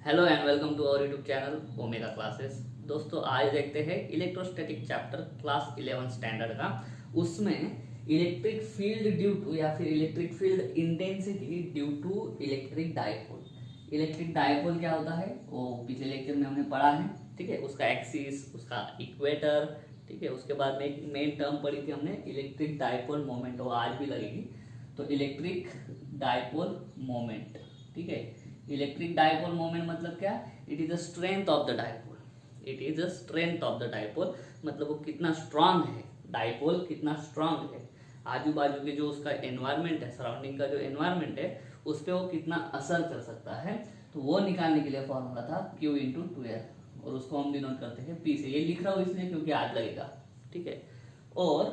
Hello and welcome to our YouTube channel Omega classes. दोस्तों आज देखते हैं इलेक्ट्रोस्टैटिक चैप्टर क्लास 11 स्टैंडर्ड का। उसमें इलेक्ट्रिक फील्ड ड्यू टू या फिर electric field intensity due to electric dipole. Electric dipole क्या होता है वो पिछले लेक्चर में हमने पढ़ा है, ठीक है। उसका एक्सिस, उसका इक्वेटर, ठीक है। उसके बाद में एक मेन टर्म पढ़ी थी हमने इलेक्ट्रिक डायपोल मोमेंट, वो आज भी लगेगी। तो इलेक्ट्रिक डायपोल मोमेंट, ठीक है। इलेक्ट्रिक डायपोल मोमेंट मतलब क्या? It is the strength of the dipole. It is the strength of the dipole मतलब वो कितना स्ट्रांग है, डायपोल कितना स्ट्रांग है, आजू बाजू के जो उसका एनवायरनमेंट है, सराउंडिंग का जो एनवायरनमेंट है उस पर वो कितना असर कर सकता है। तो वो निकालने के लिए फॉर्मूला था Q इंटू 2L और उसको हम डिनोट करते हैं P से। ये लिख रहा हूँ इसलिए क्योंकि आज लगेगा, ठीक है। और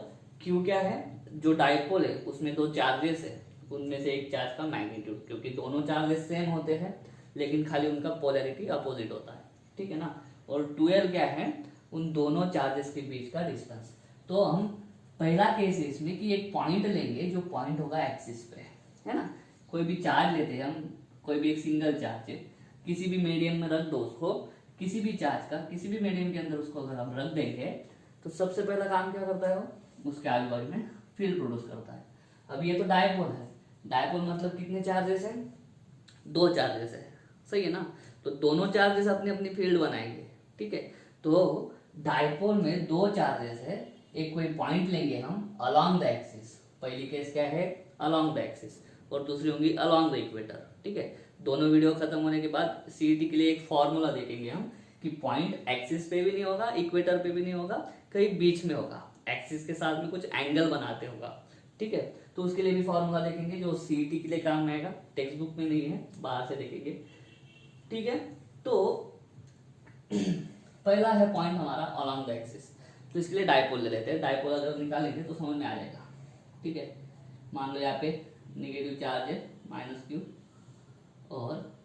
Q क्या है? जो डायपोल है उसमें दो चार्जेस है, उनमें से एक चार्ज का मैग्नीट्यूड, क्योंकि दोनों चार्जेस सेम होते हैं लेकिन खाली उनका पोलैरिटी अपोजिट होता है, ठीक है ना। और 2L क्या है? उन दोनों चार्जेस के बीच का डिस्टेंस। तो हम पहला केस है इसमें कि एक पॉइंट लेंगे जो पॉइंट होगा एक्सिस पे, है ना। कोई भी चार्ज लेते हैं हम, कोई भी एक सिंगल चार्ज है, किसी भी मीडियम में रख दो उसको, किसी भी चार्ज का किसी भी मीडियम के अंदर उसको अगर हम रख देंगे तो सबसे पहला काम क्या करता है वो? उसके आजू बाजू में फील्ड प्रोड्यूस करता है। अब ये तो डायपोल है, डायपोल मतलब कितने चार्जेस हैं? दो चार्जेस है, सही है ना। तो दोनों चार्जेस अपनी अपनी फील्ड बनाएंगे, ठीक है। तो डायपोल में दो चार्जेस है, एक कोई पॉइंट लेंगे हम अलोंग द एक्सिस, पहली केस क्या है? अलोंग द एक्सिस, और दूसरी होंगी अलोंग द इक्वेटर, ठीक है। दोनों वीडियो खत्म होने के बाद सीईटी के लिए एक फॉर्मूला देखेंगे हम कि पॉइंट एक्सिस पे भी नहीं होगा, इक्वेटर पे भी नहीं होगा, कहीं बीच में होगा, एक्सिस के साथ में कुछ एंगल बनाते होगा, ठीक है। तो उसके लिए भी फॉर्मूला देखेंगे जो सीईटी के लिए काम में आएगा, टेक्स्ट बुक में नहीं है, बाहर से देखेंगे, ठीक है। तो पहला है पॉइंट हमारा अलोंग द एक्सिस, तो इसके लिए डायपोल ले लेते हैं। डायपोल अगर निकालेंगे तो समझ में आ जाएगा, ठीक है। मान लो यहाँ पे नेगेटिव चार्ज है -Q और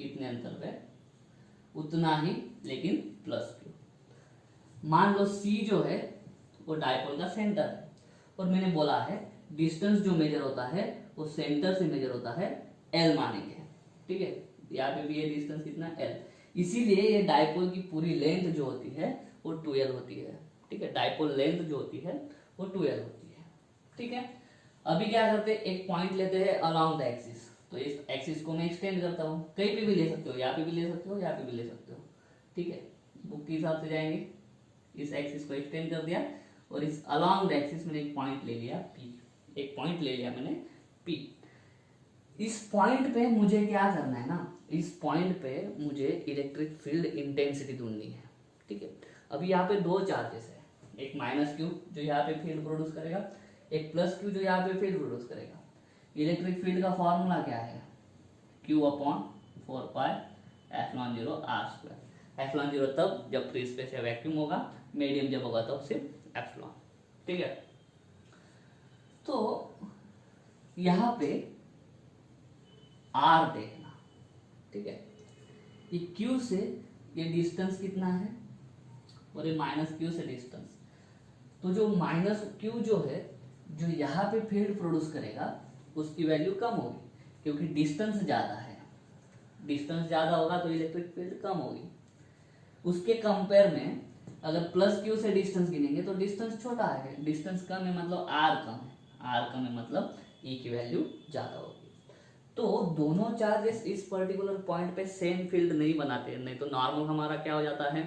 इतने अंतर पे उतना ही लेकिन +Q। मान लो C जो है वो डायपोल का सेंटर है और मैंने बोला है डिस्टेंस जो मेजर होता है वो सेंटर से मेजर होता है, L मानेंगे, ठीक है। यहाँ पे भी ये डिस्टेंस कितना L, इसीलिए ये डायपोल की पूरी लेंथ जो होती है वो 2L होती है, ठीक है। डायपोल लेंथ जो होती है वो 2L होती है, ठीक है। अभी क्या करते हैं, एक पॉइंट लेते हैं अलोंग द एक्सिस, तो इस एक्सिस को मैं एक्सटेंड करता हूँ, कहीं पे भी ले सकते हो, यहाँ पे भी ले सकते हो, यहाँ पे भी ले सकते हो, ठीक है। बुक के हिसाब से जाएंगे, इस एक्सिस को एक्सटेंड कर दिया और इस अलोंग द एक्सिस मैंने एक पॉइंट ले लिया P, एक पॉइंट ले लिया मैंने P। इस पॉइंट पे मुझे क्या करना है ना, इस पॉइंट पे मुझे इलेक्ट्रिक फील्ड इंटेंसिटी ढूंढनी है, ठीक है। अभी यहाँ पे दो चार्जेस है, एक -Q जो यहाँ पे फील्ड प्रोड्यूस करेगा, एक +Q जो यहाँ पे फील्ड प्रोड्यूस करेगा। इलेक्ट्रिक फील्ड का फॉर्मूला क्या है? Q/4πε0r²। ε0 तब जब फ्री स्पेस या वैक्यूम होगा, मीडियम जब होगा तब सिर्फ एप्सिलॉन, ठीक है। तो यहाँ पे R देखना, ठीक है। ये Q से ये डिस्टेंस कितना है और ये -Q से डिस्टेंस, तो जो -Q जो है जो यहाँ पे फील्ड प्रोड्यूस करेगा उसकी वैल्यू कम होगी, क्योंकि डिस्टेंस ज़्यादा है, डिस्टेंस ज़्यादा होगा तो इलेक्ट्रिक फील्ड कम होगी। उसके कंपेयर में अगर +Q से डिस्टेंस गिनेंगे तो डिस्टेंस छोटा है, डिस्टेंस कम है मतलब R कम है, R कम है मतलब E की वैल्यू ज़्यादा होगी। तो दोनों चार्जेस इस पर्टिकुलर पॉइंट पे सेम फील्ड नहीं बनाते, नहीं तो नॉर्मल हमारा क्या हो जाता है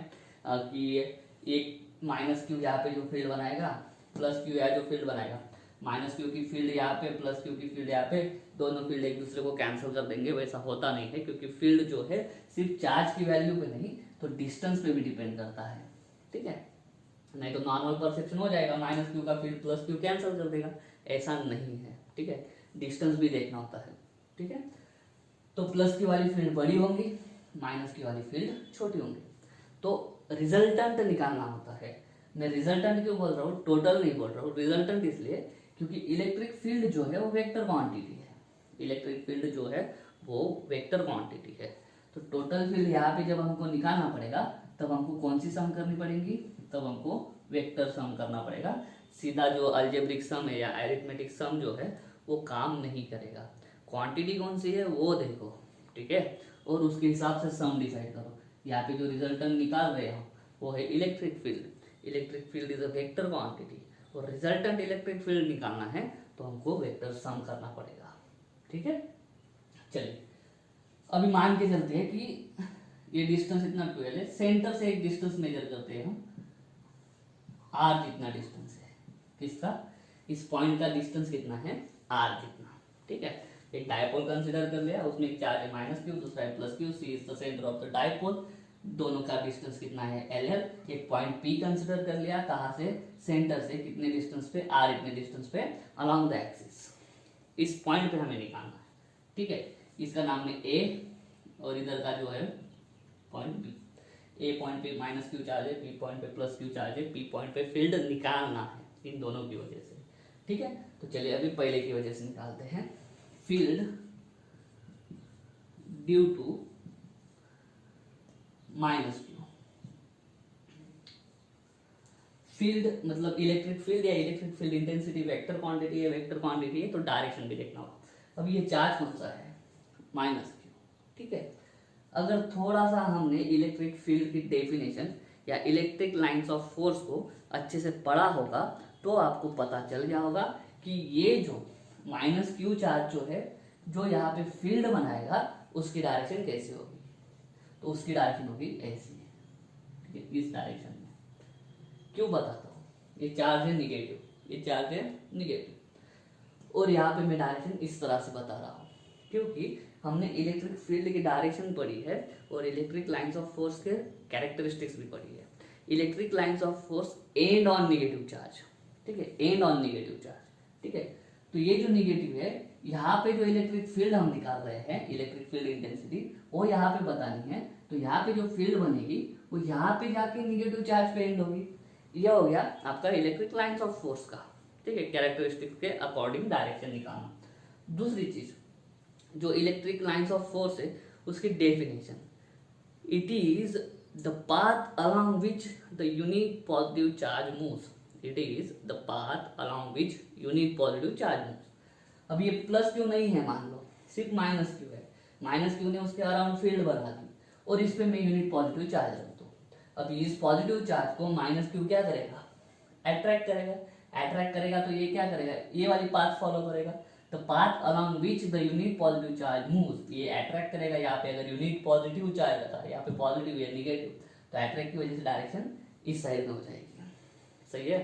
कि एक -Q यहाँ पे जो फील्ड बनाएगा, +Q यहाँ जो फील्ड बनाएगा, -Q की फील्ड यहाँ पे, +Q की फील्ड यहाँ पे, दोनों फील्ड एक दूसरे को कैंसिल कर देंगे। वैसा होता नहीं है, क्योंकि फील्ड जो है सिर्फ चार्ज की वैल्यू पे नहीं तो डिस्टेंस पे भी डिपेंड करता है, ठीक है। नहीं तो नॉर्मल परसेप्शन हो जाएगा, -Q का फील्ड +Q कैंसिल कर देगा, ऐसा नहीं है, ठीक है। डिस्टेंस भी देखना होता है, ठीक है। तो +Q वाली फील्ड बड़ी होंगी, -Q वाली फील्ड छोटी होंगी। तो रिजल्टेंट निकालना होता है। मैं रिजल्टेंट क्यों बोल रहा हूँ, टोटल नहीं बोल रहा हूँ, रिजल्टेंट इसलिए क्योंकि इलेक्ट्रिक फील्ड जो है वो वेक्टर क्वांटिटी है, इलेक्ट्रिक फील्ड जो है वो वेक्टर क्वांटिटी है। तो टोटल फील्ड यहाँ पे जब हमको निकालना पड़ेगा तब हमको कौन सी सम करनी पड़ेगी? तब हमको वेक्टर सम करना पड़ेगा। सीधा जो अलजेब्रिक सम है या अरिथमेटिक सम जो है वो काम नहीं करेगा। क्वांटिटी कौन सी है वो देखो, ठीक है। और उसके हिसाब से सम डिसाइड करो। यहाँ पे जो रिजल्टेंट निकाल रहे हो वो है electric field. Electric field is a vector quantity और रिजल्टेंट इलेक्ट्रिक फील्ड निकालना है तो हमको वेक्टर सम करना पड़ेगा। ठीक है, चलिए अभी मान के चलते हैं कि ये डिस्टेंस इतना 12 है, सेंटर से एक डिस्टेंस मेजर करते हैं हम, आर जितना डिस्टेंस है किसका, इस पॉइंट का डिस्टेंस कितना है, आर जितना। ठीक है, एक डायपोल कंसीडर कर लिया, उसमें एक चार्ज है -q, दूसरा है +q, C is the centre of the dipole, दोनों का डिस्टेंस कितना है LL। एक पॉइंट P कंसीडर कर लिया, कहाँ से, सेंटर से कितने डिस्टेंस पे, R इतने डिस्टेंस पे अलोंग द एक्सिस। इस पॉइंट पे हमें निकालना है। ठीक है, इसका नाम है A और इधर का जो है पॉइंट B। A पॉइंट पे -q चार्ज है, B पॉइंट पे +q चार्ज है, P पॉइंट पे फील्ड निकालना है इन दोनों की वजह से। ठीक है, तो चलिए अभी पहले की वजह से निकालते हैं। Field due to -q, field मतलब इलेक्ट्रिक फील्ड या electric field intensity vector quantity है, वेक्टर क्वांटिटी है तो डायरेक्शन भी देखना होगा। अब ये चार्ज कौन सा है, -q। ठीक है, अगर थोड़ा सा हमने इलेक्ट्रिक फील्ड की डेफिनेशन या इलेक्ट्रिक लाइंस ऑफ फोर्स को अच्छे से पढ़ा होगा तो आपको पता चल गया होगा कि ये जो -q चार्ज जो है, जो यहाँ पे फील्ड बनाएगा उसकी डायरेक्शन कैसे होगी, तो उसकी डायरेक्शन होगी ऐसी, ठीक है, इस डायरेक्शन में। क्यों बताता हूँ, ये चार्ज है निगेटिव, ये चार्ज है निगेटिव और यहाँ पे मैं डायरेक्शन इस तरह से बता रहा हूँ क्योंकि हमने इलेक्ट्रिक फील्ड की डायरेक्शन पढ़ी है और इलेक्ट्रिक लाइंस ऑफ फोर्स के कैरेक्टरिस्टिक्स भी पढ़ी है। Electric lines of force and on negative charge, ठीक है, एंड ऑन निगेटिव चार्ज। ठीक है, तो ये जो निगेटिव है, यहाँ पे जो इलेक्ट्रिक फील्ड हम निकाल रहे हैं, इलेक्ट्रिक फील्ड इंटेंसिटी, वो यहाँ पे बतानी है। तो यहाँ पे जो फील्ड बनेगी वो यहाँ पे जाके निगेटिव चार्ज पे एंड होगी। ये हो गया आपका इलेक्ट्रिक लाइंस ऑफ फोर्स का, ठीक है, कैरेक्टरिस्टिक्स के अकॉर्डिंग डायरेक्शन निकालना। दूसरी चीज, जो इलेक्ट्रिक लाइंस ऑफ फोर्स है उसकी definition, it is the path along which the unit positive charge moves. It is the path along which unit positive charge moves. अब ये +q नहीं है, मान लो सिर्फ -q है, -q ने उसके अराउंड फील्ड बना दी और इस पे मैं यूनिट पॉजिटिव चार्ज रख दूं। अब इस पॉजिटिव चार्ज को -q क्या करेगा, अट्रैक्ट करेगा। अट्रैक्ट करेगा तो ये क्या करेगा, ये वाली पाथ फॉलो करेगा। तो path along which the unit positive charge moves, ये अट्रैक्ट करेगा। यहाँ पे अगर यूनिट पॉजिटिव चार्ज था, यहाँ पे पॉजिटिव या निगेटिव, तो अट्रैक्ट की वजह से डायरेक्शन इस साइड में हो जाएगी। सही है,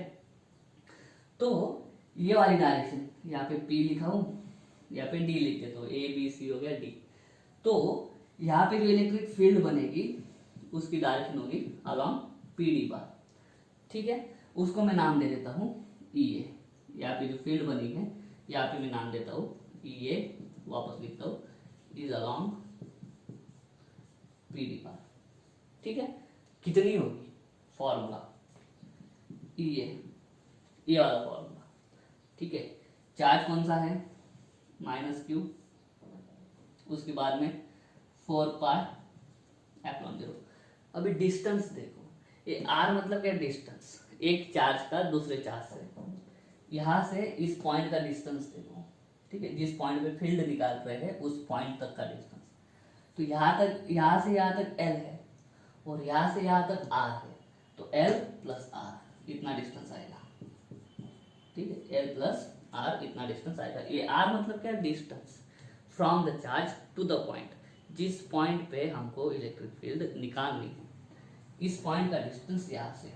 तो ये वाली डायरेक्शन यहाँ पे P लिखा हूं, यहाँ पे D लिख देता हूँ, ABC हो गया D। तो यहाँ पे जो इलेक्ट्रिक फील्ड बनेगी उसकी डायरेक्शन होगी अलोंग PD बार। ठीक है, उसको मैं नाम दे देता हूँ EA। यहाँ पे जो फील्ड बनी है यहाँ पे मैं नाम देता हूँ EA, वापस लिखता हूँ इज अलोंग PD बार। ठीक है, कितनी होगी, फॉर्मूला EA, ये वाला फॉर्मूला। ठीक है, चार्ज कौन सा है, -q, उसके बाद में 4πε0। अभी डिस्टेंस देखो, ये r मतलब क्या, डिस्टेंस, एक चार्ज का दूसरे चार्ज से, यहाँ से इस पॉइंट का डिस्टेंस देखो। ठीक है, जिस पॉइंट पे फील्ड निकाल रहे हैं उस पॉइंट तक का डिस्टेंस। तो यहाँ तक, यहाँ से यहाँ तक L है और यहाँ से यहाँ तक R है, तो L + R इतना डिस्टेंस आएगा। ठीक है, L + R इतना डिस्टेंस आएगा। ये R मतलब क्या, distance from the charge to the point, जिस पॉइंट पे हमको इलेक्ट्रिक फील्ड निकालनी है। इस पॉइंट का डिस्टेंस यहाँ से,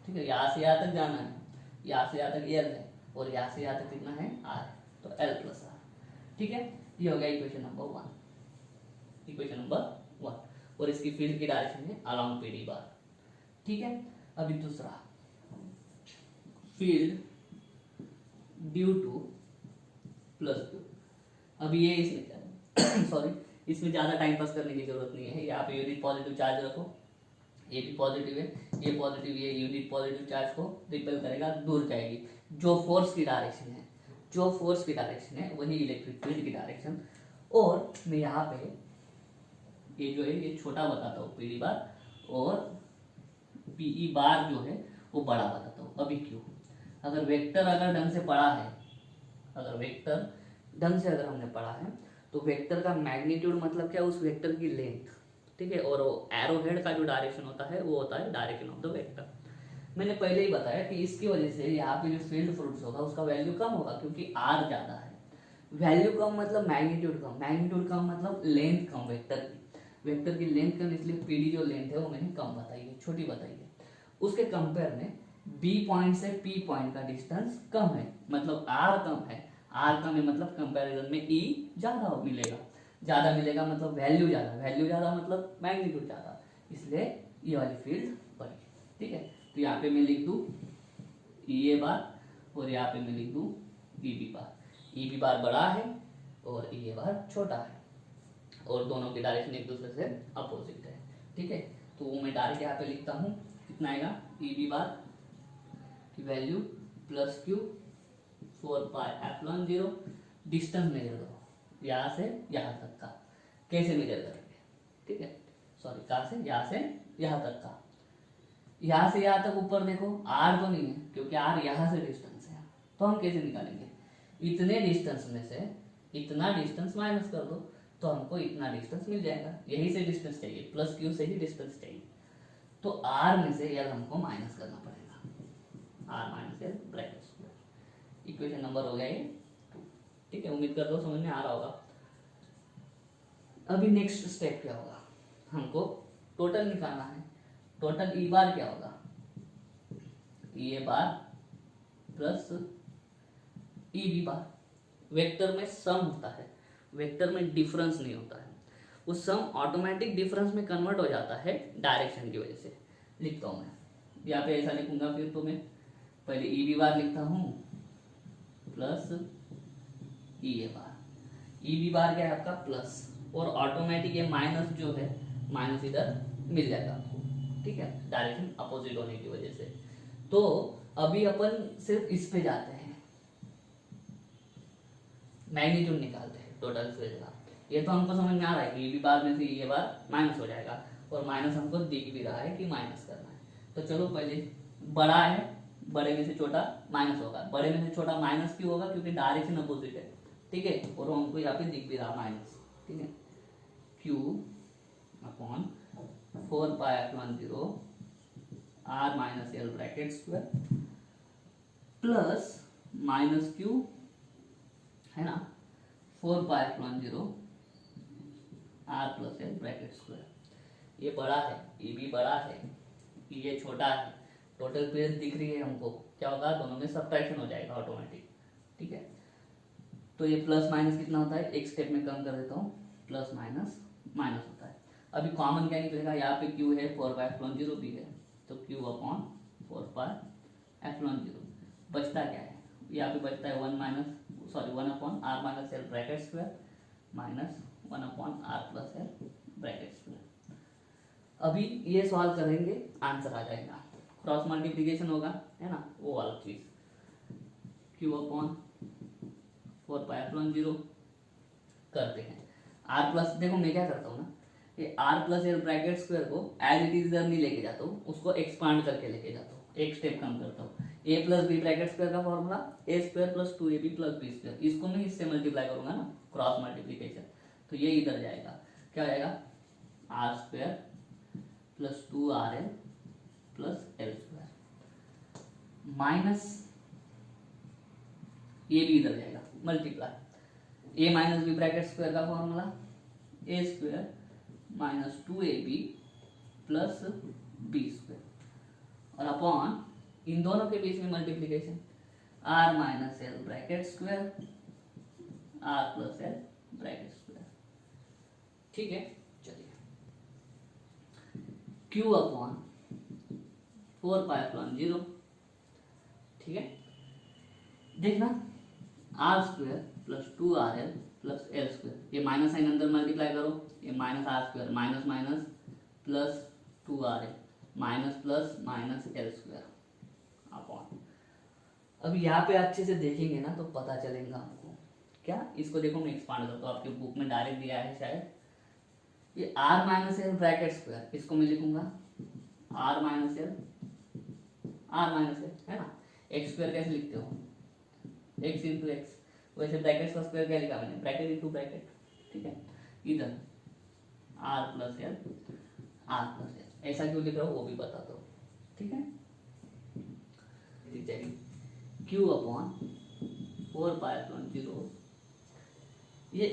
ठीक है, यहाँ से यहाँ तक जाना है, यहाँ से यहाँ तक L है और यहाँ से यहाँ तक कितना है, R, तो L + R। ठीक है, ये हो गया इक्वेशन नंबर 1, इक्वेशन नंबर 1। और इसकी फील्ड की डायरेक्शन है अलोंग PD बार। ठीक है, अभी दूसरा, फील्ड ड्यू टू +q। अब ये इसमें सॉरी, इसमें ज़्यादा टाइम पास करने की जरूरत नहीं है। यहाँ पे यूनिट पॉजिटिव चार्ज रखो, ये भी पॉजिटिव है, ये पॉजिटिव, ये यूनिट पॉजिटिव चार्ज को रिपेल करेगा, दूर जाएगी। जो फोर्स की डायरेक्शन है, जो फोर्स की डायरेक्शन है वही इलेक्ट्रिक फील्ड की डायरेक्शन। और मैं यहाँ पे ये जो है ये छोटा बताता हूँ PD बार, और PE बार जो है वो बड़ा बताता हूँ। अभी क्यों, अगर वेक्टर अगर ढंग से पढ़ा है, अगर वेक्टर ढंग से अगर हमने पढ़ा है तो वेक्टर का मैग्नीट्यूड मतलब क्या, उस वेक्टर की लेंथ, ठीक है। और एरो हेड का जो डायरेक्शन होता है वो होता है डायरेक्शन ऑफ द वेक्टर। मैंने पहले ही बताया कि इसकी वजह से यहाँ पे जो फील्ड फ्लक्स होगा उसका वैल्यू कम होगा, क्योंकि आर ज्यादा है। वैल्यू कम मतलब मैग्नीट्यूड कम, मैग्नीट्यूड कम मतलब लेंथ कम वेक्टर की लेंथ कम, इसलिए पीडी जो लेंथ है वो मैंने कम बताई है, छोटी बताई है। उसके कंपेयर में बी पॉइंट से पी पॉइंट का डिस्टेंस कम है, मतलब आर कम है। आर कम है मतलब कंपैरिजन में ई ज्यादा मिलेगा मतलब वैल्यू ज्यादा मतलब मैग्नीट्यूड ज्यादा, इसलिए ये वाली फील्ड बड़ी, ठीक है। तो यहाँ पे मैं लिख दूं ई ए बार और यहाँ पे मैं लिख दूं ई बी बार। ई बी बार बड़ा है और ई ए बार छोटा है, और दोनों की डायरेक्शन एक दूसरे से अपोजिट है, ठीक है। तो मैं डायरेक्ट यहाँ पे लिखता हूँ, कितना आएगा, ई बी बार की value plus Q 4πε0, distance measure करो यहाँ से यहाँ तक का, कैसे मेजर करेंगे, ठीक है। सॉरी, कहाँ से, यहाँ से यहाँ तक का, यहाँ से यहाँ तक ऊपर देखो आर तो नहीं है, क्योंकि आर यहाँ से डिस्टेंस है, तो हम कैसे निकालेंगे, इतने डिस्टेंस में से इतना डिस्टेंस माइनस कर दो तो हमको इतना डिस्टेंस मिल जाएगा। यही से डिस्टेंस चाहिए, प्लस क्यू से ही डिस्टेंस चाहिए, तो आर में से एल हमको माइनस करना पड़ेगा, R minus L bracket square. Equation number हो गया ये 2, ठीक है। उम्मीद करता हूँ समझ में आ रहा होगा। अभी नेक्स्ट स्टेप क्या होगा, हमको टोटल निकालना है। टोटल ई बार क्या होगा, E A bar plus E B bar. Vector में सम होता है, वेक्टर में डिफरेंस नहीं होता है। वो सम ऑटोमेटिक डिफरेंस में कन्वर्ट हो जाता है डायरेक्शन की वजह से। लिखता हूँ मैं यहाँ पे, ऐसा लिखूंगा फिर तो मैं पहले ई बी बार लिखता हूँ plus E A bar. E B बार क्या है आपका प्लस, और ऑटोमेटिक ये माइनस जो है माइनस इधर मिल जाएगा आपको, ठीक है, डायरेक्शन अपोजिट होने की वजह से। तो अभी अपन सिर्फ इस पे जाते हैं, मैग्नीट्यूड निकालते हैं टोटल फील्ड का। ये तो हमको समझ में आ रहा है कि ई बी बार में से ये बार माइनस हो जाएगा, और माइनस हमको दिख भी रहा है कि माइनस करना है। तो चलो पहले बड़ा है, बड़े में से छोटा माइनस होगा, बड़े में से छोटा माइनस क्यों होगा, क्योंकि डायरेक्शन अपोजिट है, ठीक है। और हमको यहाँ पे दिख भी रहा माइनस, ठीक है। Q upon 4πε0 R minus L bracket square plus minus Q है ना 4πε0 R plus L bracket square. ये बड़ा है, ये भी बड़ा है, ये छोटा है, टोटल फील्ड दिख रही है हमको, क्या होगा, दोनों में सब्ट्रैक्शन हो जाएगा ऑटोमेटिक, ठीक है। तो ये प्लस माइनस कितना होता है, एक स्टेप में कम कर देता हूँ, प्लस माइनस माइनस होता है। अभी कॉमन क्या निकलेगा, यहाँ पे क्यू है 4πε0 भी है, तो क्यू अपॉन 4πε0 बचता क्या है, यहाँ पे बचता है 1 upon R minus L bracket square minus 1 upon R plus L bracket square. अभी ये सॉल्व करेंगे, आंसर आ जाएगा, क्रॉस मल्टीप्लीकेशन होगा, है ना, वो वाला चीज। क्यू अपॉन 4πε0 करते हैं, आर प्लस, देखो मैं क्या करता हूँ ना, ये R plus L bracket square को एज इट इज इधर नहीं लेके जाता हूँ, उसको एक्सपांड करके लेके जाता हूँ, एक स्टेप कम करता हूँ। A plus B bracket square का formula A square plus 2ab plus B square, इसको मैं इससे मल्टीप्लाई करूंगा ना, क्रॉस मल्टीप्लीकेशन, तो ये इधर जाएगा, क्या हो जाएगा, R square plus 2rl plus L square minus ये भी इधर जाएगा multiply, A minus B bracket square का formula A square minus 2ab plus B square, और अपॉन इन दोनों के बीच में multiplication, R minus L bracket square R plus L bracket square, ठीक है। चलिए क्यू अपॉन 4πε0, ठीक है। देखना R square plus 2rl plus L square, ये माइनस साइन अंदर मल्टीप्लाई करो, ये minus R square minus minus plus 2rl minus plus minus L square upon, अब यहाँ पे अच्छे से देखेंगे ना तो पता चलेगा हमको, क्या, इसको देखो मैं एक्सपांड करता हूँ, आपके बुक में डायरेक्ट दिया है शायद, ये R minus L bracket square, इसको मैं लिखूंगा आर माइनस एल है ना, एक्स स्क्वायर कैसे लिखते हो, एक्स इंटू एक्स, वैसे ब्रैकेट का स्क्वायर क्या लिखा मैंने, ब्रैकेट इंटू ब्रैकेट, ठीक है, इधर R plus L, R plus L, ऐसा क्यों लिख रहा हूँ वो भी बता दो, ठीक है। क्यू अपॉन 4π/0, ये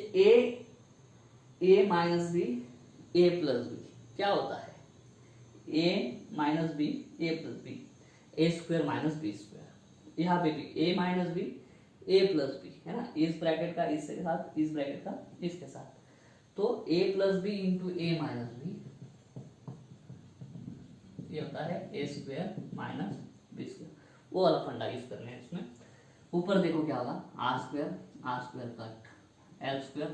ए माइनस बी ए प्लस बी क्या होता है, ए माइनस बी ए प्लस बी, ए स्क्वायर माइनस बी स्क्वायर, यहाँ पे भी ए माइनस बी ए प्लस बी है ना, इस ब्रैकेट का इसके साथ, इस ब्रैकेट का इसके साथ, तो ए प्लस बी इंटू ए माइनस बी, ये होता है ए स्क्वायर माइनस बी स्क्वायर। वो वाला फंडा यूज करना है इसमें। ऊपर देखो क्या होगा, R square cut, L square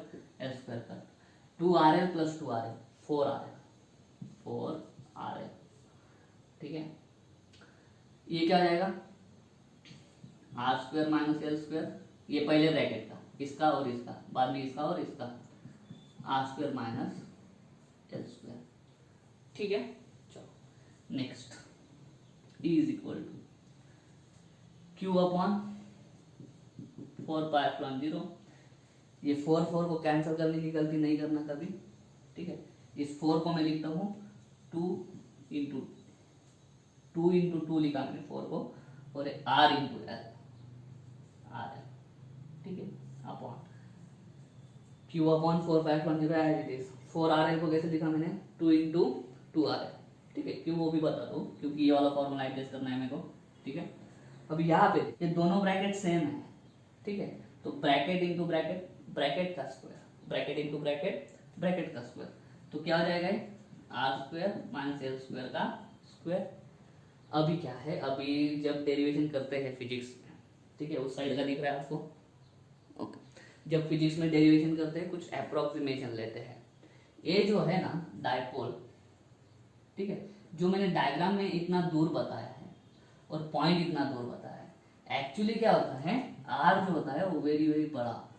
cut, 2RL plus 2RL 4RL, ठीक है। ये क्या हो जाएगा, R square minus L square, ये पहले ब्रैकेट का, इसका और इसका, बाद में इसका और इसका, R square minus L square, ठीक है। चलो next, E is equal to Q upon 4π/0, ये 4 को कैंसिल करने की गलती नहीं करना कभी, ठीक है। इस 4 को मैं लिखता हूँ 2 इंटू 2 लिखा मैंने 4 को, और R इंटू एल, ठीक है, upon Q upon 4π/0 as it is. 4RL को कैसे लिखा मैंने, 2 इंटू 2RL, ठीक है। क्यों वो भी बता दो, क्योंकि ये वाला फॉर्मूला एडजस्ट करना है मेरे को, ठीक है। अभी यहाँ पे ये दोनों ब्रैकेट सेम है, ठीक है, तो ब्रैकेट इंटू ब्रैकेट, ब्रैकेट का square, bracket into bracket, bracket का स्क्वायर, तो क्या हो जाएगा, R square minus L square का स्क्वायर। अभी क्या है, अभी जब डेरिवेशन करते हैं फिजिक्स में, ठीक है, उस साइड का दिख रहा है आपको, ओके। जब फिजिक्स में डेरिवेशन करते हैं कुछ अप्रोक्सीमेशन लेते हैं। ये जो है ना डायपोल, ठीक है, जो मैंने डायग्राम में इतना दूर बताया है और पॉइंट इतना दूर बताया है, एक्चुअली क्या होता है, आर जो होता है वो वेरी वेरी बड़ा,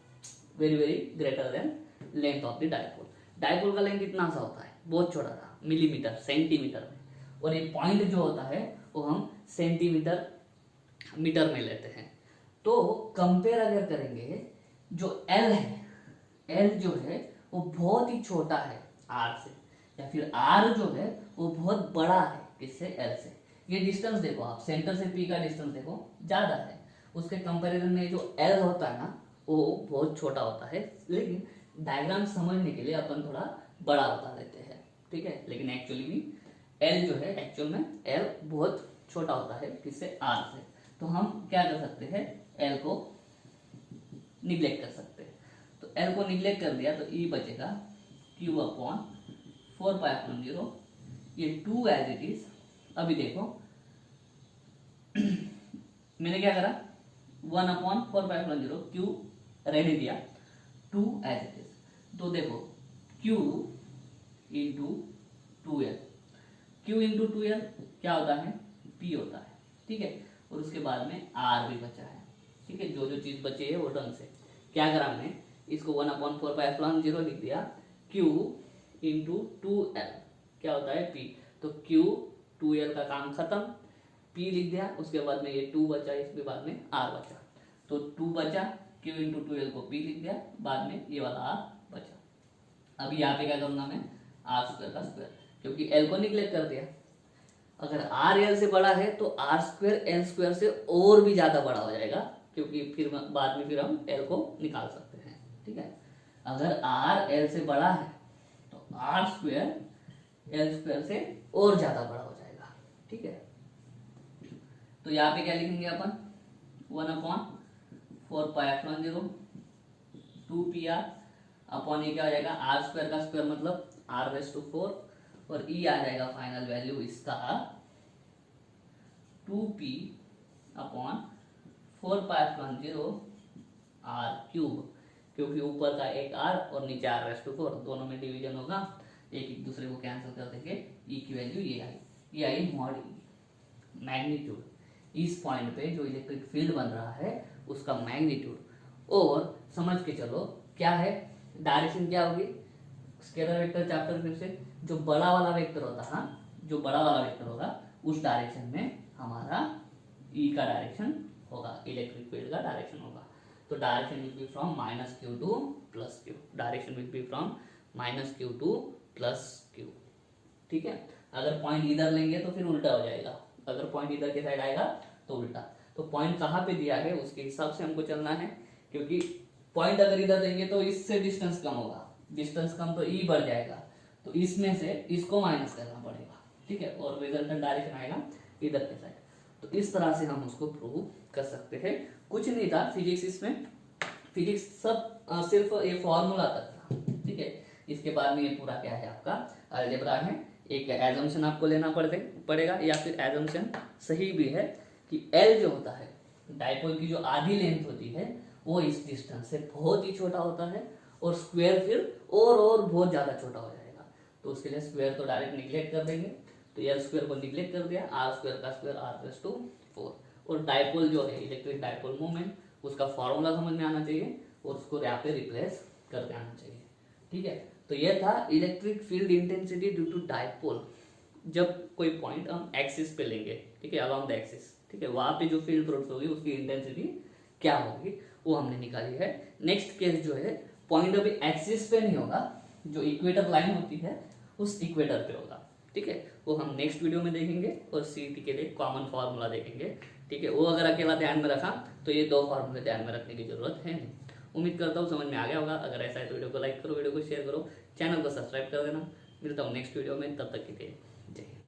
very very greater than length of the dipole. Dipole का लेंथ इतना सा होता है, बहुत छोटा था, मिलीमीटर सेंटीमीटर में, और ये पॉइंट जो होता है वो हम सेंटीमीटर मीटर में लेते हैं। तो कंपेयर अगर करेंगे, जो एल है, एल जो है वो बहुत ही छोटा है आर से, या फिर आर जो है वो बहुत बड़ा है किससे, एल से। ये डिस्टेंस देखो आप, सेंटर से पी का डिस्टेंस देखो ज्यादा है, उसके कंपैरिजन में जो एल होता है ना वो बहुत छोटा होता है, लेकिन डायग्राम समझने के लिए अपन थोड़ा बड़ा बता देते हैं, ठीक है। लेकिन एक्चुअली भी एल जो है, एक्चुअल में एल बहुत छोटा होता है किससे, आर से। तो हम क्या कर सकते हैं, एल को निग्लेक्ट कर सकते हैं। तो एल को निग्लेक्ट कर दिया तो ई बचेगा क्यू अपॉन 4π/0, ये 2 एज इट इज। अभी देखो मैंने क्या करा, 1/4π/0, क्यू रहने दिया, 2 एज इट इज। तो देखो Q into 2l, Q into 2l क्या होता है, p होता है, ठीक है। और उसके बाद में r भी बचा है, ठीक है। जो जो चीज बची है वो ढंग से क्या करा हमने, इसको 1/4π/0 लिख दिया, q इंटू 2l क्या होता है, p। तो q 2l का काम खत्म, p लिख दिया, उसके बाद में ये 2 बचा, इसके बाद में r बचा, तो 2 बचा, q इंटू 2l को p लिख दिया, बाद में ये वाला r बचा। अभी यहाँ पे क्या करूंगा मैं, आर स्क्वायर का स्क्वायर, क्योंकि एल को निग्लेक्ट कर दिया। अगर आर एल से बड़ा है तो आर स्क्वायर एल स्क्वायर से और भी ज्यादा बड़ा हो जाएगा, क्योंकि फिर बाद में फिर हम एल को निकाल सकते हैं, ठीक है। अगर आर एल से बड़ा है तो आर स्क्वायर एल स्क्वायर से और ज्यादा बड़ा हो जाएगा, ठीक है। तो यहाँ पे क्या लिखेंगे अपन, 1/4π/0 2pr अपॉन ये क्या हो जाएगा, आर स्क्वायर का स्क्वायर मतलब r⁴, और ई आ जाएगा फाइनल वैल्यू इसका 2p अपॉन 4π/0 r³, क्योंकि ऊपर का एक r और नीचे r⁴, दोनों में डिवीजन होगा, एक दूसरे को कैंसिल कर देंगे, ई की वैल्यू ये आई मॉड ई, मैग्नीट्यूड। इस पॉइंट पे जो इलेक्ट्रिक फील्ड बन रहा है उसका मैग्नीट्यूड। और समझ के चलो क्या है, डायरेक्शन क्या होगी, स्केलर वेक्टर चैप्टर फिर से, जो बड़ा वाला वेक्टर होता है, जो बड़ा वाला वेक्टर होगा उस डायरेक्शन में हमारा ई का डायरेक्शन होगा, इलेक्ट्रिक फील्ड का डायरेक्शन होगा। तो direction will be from minus Q two plus Q, direction will be from minus Q two plus Q. ठीक है, अगर पॉइंट इधर लेंगे तो फिर उल्टा हो जाएगा, अगर पॉइंट इधर के साइड आएगा तो उल्टा। तो पॉइंट कहाँ पे दिया है उसके हिसाब से हमको चलना है, क्योंकि पॉइंट अगर इधर देंगे तो इससे डिस्टेंस कम होगा, डिस्टेंस कम तो ई बढ़ जाएगा, तो इसमें से इसको माइनस करना पड़ेगा। ठीक है, और रिजल्टेंट डायरेक्शन आएगा इधर के साइड। तो इस तरह से हम उसको प्रूव कर सकते हैं। कुछ नहीं था फिजिक्स, इसमें फिजिक्स सब सिर्फ ये फॉर्मूला तक था। ठीक है, इसके बाद में ये पूरा क्या है आपका अलजेब्रा है। एक एजम्पशन आपको लेना पड़ेगा, या फिर एजम्पशन सही भी है कि एल जो होता है डाइपोल की जो आधी लेंथ होती है वो इस डिस्टेंस से बहुत ही छोटा होता है, और स्क्वायर फिर और बहुत ज्यादा छोटा हो जाएगा। तो उसके लिए स्क्वायर तो डायरेक्ट निग्लेक्ट कर देंगे, तो एल स्क्वायर को निग्लेक्ट कर दिया, आर स्क्वायर का स्क्वायर आर प्लस टू 4। और डाइपोल जो है इलेक्ट्रिक डाइपोल मूवमेंट, उसका फॉर्मूला समझ में आना चाहिए और उसको यहाँ पे रिप्लेस करके आना चाहिए। ठीक है, तो ये था electric field intensity due to dipole. जब कोई पॉइंट हम एक्सिस पे लेंगे, ठीक है, अलोंग द एक्सिस, ठीक है, वहां पे जो फील्ड प्रोड्यूस होगी उसकी इंटेंसिटी क्या होगी वो हमने निकाली है। नेक्स्ट केस जो है पॉइंट अभी एक्सिस पे नहीं होगा, जो इक्वेटर लाइन होती है उस इक्वेटर पे होगा। ठीक है, वो हम नेक्स्ट वीडियो में देखेंगे, और सीईटी के लिए कॉमन फार्मूला देखेंगे। ठीक है, वो अगर अकेला ध्यान में रखा तो ये दो फार्मूले ध्यान में रखने की जरूरत है नहीं। उम्मीद करता हूँ समझ में आ गया होगा। अगर ऐसा है तो वीडियो को लाइक करो, वीडियो को शेयर करो, चैनल को सब्सक्राइब कर देना। मिलता हूँ नेक्स्ट वीडियो में, तब तक के लिए जय हिंद।